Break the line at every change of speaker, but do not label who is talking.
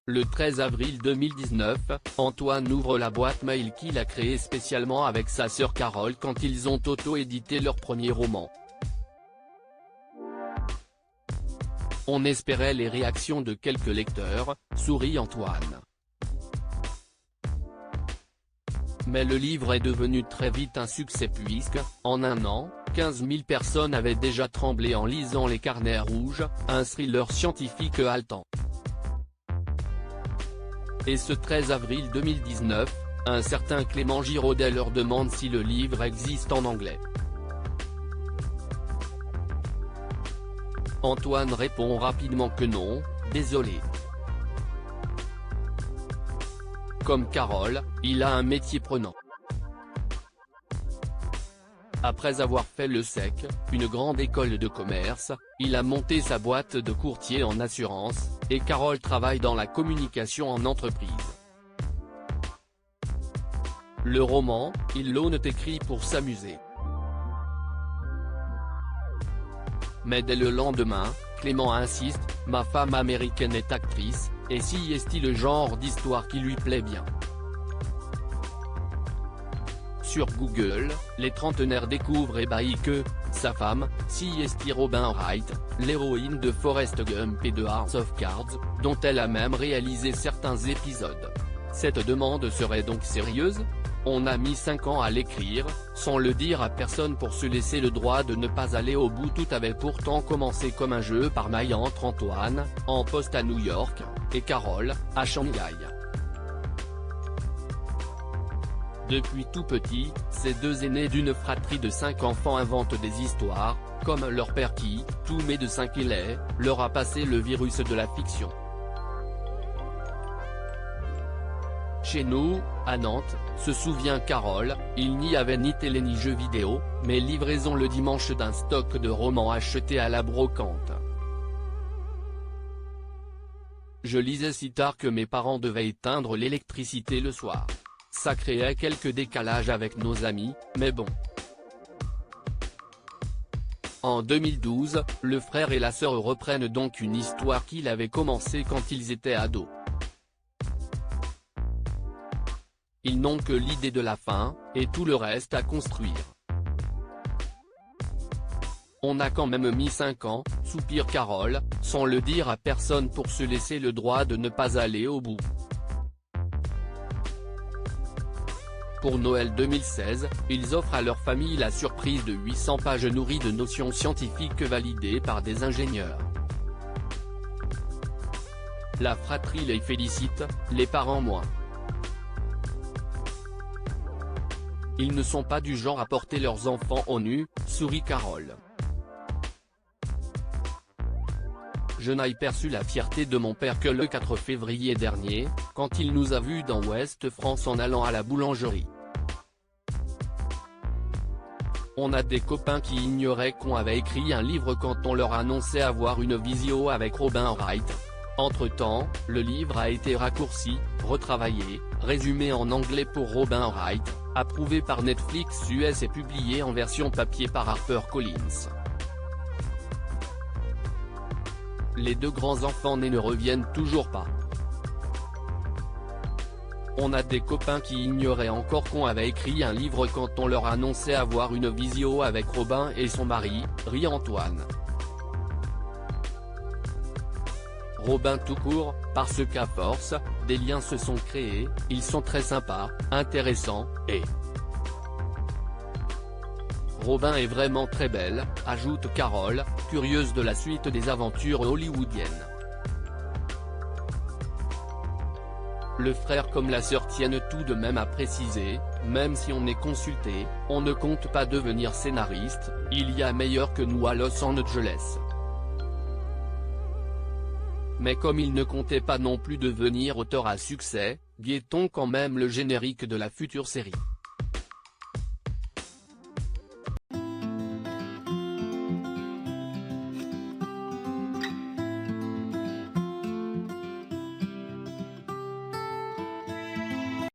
Le 13 avril 2019, Antoine ouvre la boîte mail qu'il a créée spécialement avec sa sœur Carole quand ils ont auto-édité leur premier roman. On espérait les réactions de quelques lecteurs, sourit Antoine. Mais le livre est devenu très vite un succès puisque, en un an, 15 000 personnes avaient déjà tremblé en lisant Les Carnets Rouges, un thriller scientifique haletant. Et ce 13 avril 2019, un certain Clément Giraudet leur demande si le livre existe en anglais. Antoine répond rapidement que non, désolé. Comme Carole, il a un métier prenant. Après avoir fait le SEC, une grande école de commerce, il a monté sa boîte de courtier en assurance, et Carole travaille dans la communication en entreprise. Le roman, ils l'ont écrit pour s'amuser. Mais dès le lendemain, Clément insiste, ma femme américaine est actrice, et si est-il le genre d'histoire qui lui plaît bien. Sur Google, les trentenaires découvrent ébahis que, sa femme, si est Robin Wright, l'héroïne de Forrest Gump et de House of Cards, dont elle a même réalisé certains épisodes. Cette demande serait donc sérieuse ? On a mis 5 ans à l'écrire, sans le dire à personne pour se laisser le droit de ne pas aller au bout. Tout avait pourtant commencé comme un jeu par mail entre Antoine, en poste à New York, et Carole, à Shanghai. Depuis tout petit, ces deux aînés d'une fratrie de 5 enfants inventent des histoires, comme leur père qui, tout médecin qu'il est, leur a passé le virus de la fiction. Chez nous, à Nantes, se souvient Carole, il n'y avait ni télé ni jeux vidéo, mais livraison le dimanche d'un stock de romans achetés à la brocante. Je lisais si tard que mes parents devaient éteindre l'électricité le soir. Ça créait quelques décalages avec nos amis, mais bon. En 2012, le frère et la sœur reprennent donc une histoire qu'il avait commencée quand ils étaient ados. Ils n'ont que l'idée de la fin, et tout le reste à construire. On a quand même mis 5 ans, soupire Carole, sans le dire à personne pour se laisser le droit de ne pas aller au bout. Pour Noël 2016, ils offrent à leur famille la surprise de 800 pages nourries de notions scientifiques validées par des ingénieurs. La fratrie les félicite, les parents moins. Ils ne sont pas du genre à porter leurs enfants au nu, sourit Carole. Je n'ai perçu la fierté de mon père que le 4 février dernier, quand il nous a vus dans Ouest France en allant à la boulangerie. On a des copains qui ignoraient qu'on avait écrit un livre quand on leur annonçait avoir une visio avec Robin Wright. Entre-temps, le livre a été raccourci, retravaillé, résumé en anglais pour Robin Wright, approuvé par Netflix US et publié en version papier par HarperCollins. Les deux grands enfants nés ne reviennent toujours pas. On a des copains qui ignoraient encore qu'on avait écrit un livre quand on leur annonçait avoir une visio avec Robin et son mari, rit Antoine. Robin tout court, parce qu'à force, des liens se sont créés, ils sont très sympas, intéressants, et… Robin est vraiment très belle, ajoute Carole, curieuse de la suite des aventures hollywoodiennes. Le frère comme la sœur tiennent tout de même à préciser, même si on est consulté, on ne compte pas devenir scénariste, il y a meilleur que nous à Los Angeles. Mais comme il ne comptait pas non plus devenir auteur à succès, guettons quand même le générique de la future série.